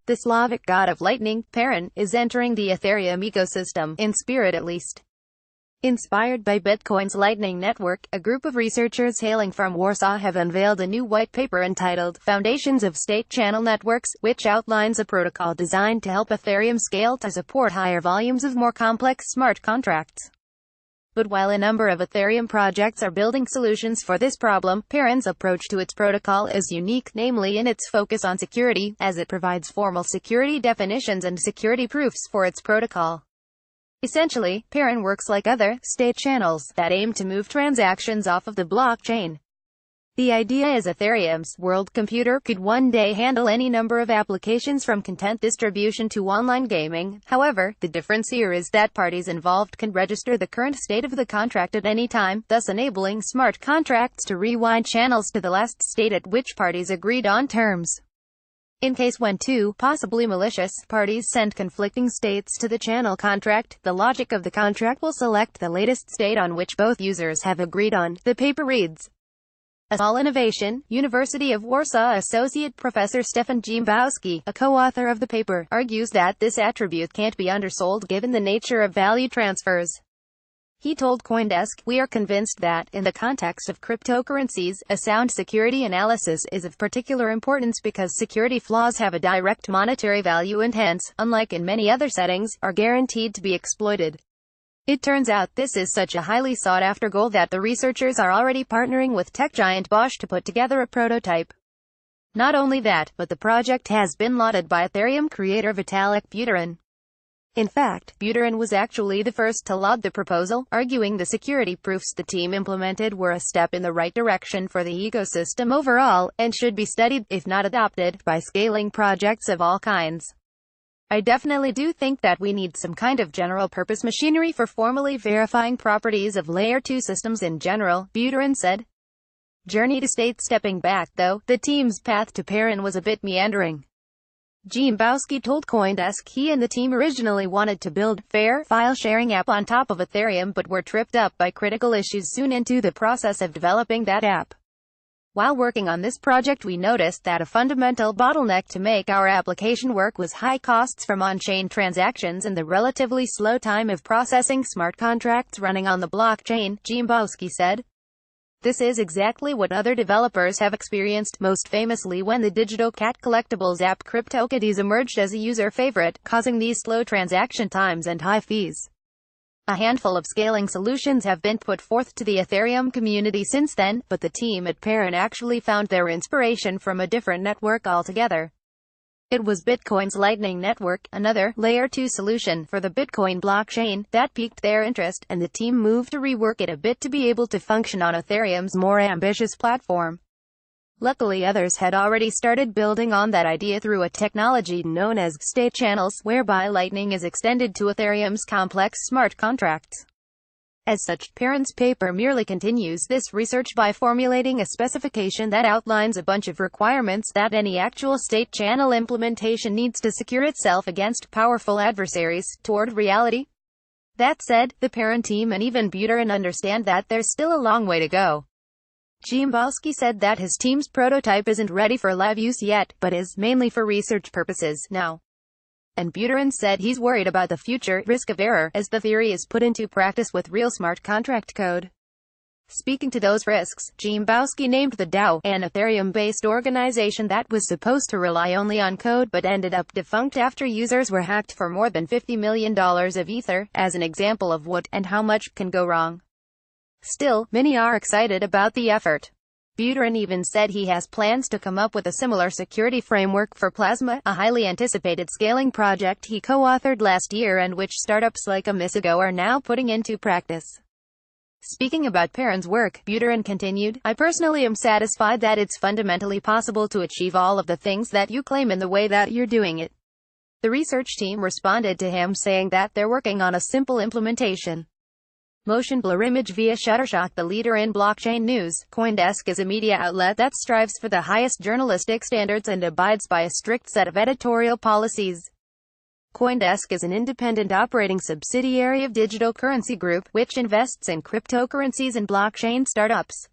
The Slavic god of lightning, Perun, is entering the Ethereum ecosystem, in spirit at least. Inspired by Bitcoin's Lightning Network, a group of researchers hailing from Warsaw have unveiled a new white paper entitled Foundations of State Channel Networks, which outlines a protocol designed to help Ethereum scale to support higher volumes of more complex smart contracts. But while a number of Ethereum projects are building solutions for this problem, Perun's approach to its protocol is unique, namely in its focus on security, as it provides formal security definitions and security proofs for its protocol. Essentially, Perun works like other state channels that aim to move transactions off of the blockchain. The idea is Ethereum's world computer could one day handle any number of applications from content distribution to online gaming. However, the difference here is that parties involved can register the current state of the contract at any time, thus enabling smart contracts to rewind channels to the last state at which parties agreed on terms. In case when two, possibly malicious, parties send conflicting states to the channel contract, the logic of the contract will select the latest state on which both users have agreed on, the paper reads. A small innovation. University of Warsaw Associate Professor Stefan Dziembowski, a co-author of the paper, argues that this attribute can't be undersold given the nature of value transfers. He told CoinDesk, "We are convinced that, in the context of cryptocurrencies, a sound security analysis is of particular importance because security flaws have a direct monetary value and hence, unlike in many other settings, are guaranteed to be exploited." It turns out this is such a highly sought-after goal that the researchers are already partnering with tech giant Bosch to put together a prototype. Not only that, but the project has been lauded by Ethereum creator Vitalik Buterin. In fact, Buterin was actually the first to laud the proposal, arguing the security proofs the team implemented were a step in the right direction for the ecosystem overall, and should be studied, if not adopted, by scaling projects of all kinds. "I definitely do think that we need some kind of general-purpose machinery for formally verifying properties of Layer 2 systems in general," Buterin said. Journey to state. Stepping back, though, the team's path to Perun was a bit meandering. Dziembowski told CoinDesk he and the team originally wanted to build fair file-sharing app on top of Ethereum but were tripped up by critical issues soon into the process of developing that app. "While working on this project we noticed that a fundamental bottleneck to make our application work was high costs from on-chain transactions and the relatively slow time of processing smart contracts running on the blockchain," Dziembowski said. This is exactly what other developers have experienced, most famously when the digital cat collectibles app CryptoKitties emerged as a user favorite, causing these slow transaction times and high fees. A handful of scaling solutions have been put forth to the Ethereum community since then, but the team at Perun actually found their inspiration from a different network altogether. It was Bitcoin's Lightning Network, another Layer 2 solution for the Bitcoin blockchain, that piqued their interest, and the team moved to rework it a bit to be able to function on Ethereum's more ambitious platform. Luckily others had already started building on that idea through a technology known as state channels, whereby Lightning is extended to Ethereum's complex smart contracts. As such, Perun's paper merely continues this research by formulating a specification that outlines a bunch of requirements that any actual state channel implementation needs to secure itself against powerful adversaries. Toward reality. That said, the Perun team and even Buterin understand that there's still a long way to go. Dziembowski said that his team's prototype isn't ready for live use yet, but is mainly for research purposes now. And Buterin said he's worried about the future risk of error as the theory is put into practice with real smart contract code. Speaking to those risks, Dziembowski named the DAO, an Ethereum-based organization that was supposed to rely only on code but ended up defunct after users were hacked for more than $50 million of Ether, as an example of what and how much can go wrong. Still, many are excited about the effort. Buterin even said he has plans to come up with a similar security framework for Plasma, a highly anticipated scaling project he co-authored last year and which startups like Amisago are now putting into practice. Speaking about Perun's work, Buterin continued, "I personally am satisfied that it's fundamentally possible to achieve all of the things that you claim in the way that you're doing it." The research team responded to him saying that they're working on a simple implementation. Motion blur image via Shutterstock. The leader in blockchain news, CoinDesk is a media outlet that strives for the highest journalistic standards and abides by a strict set of editorial policies. CoinDesk is an independent operating subsidiary of Digital Currency Group, which invests in cryptocurrencies and blockchain startups.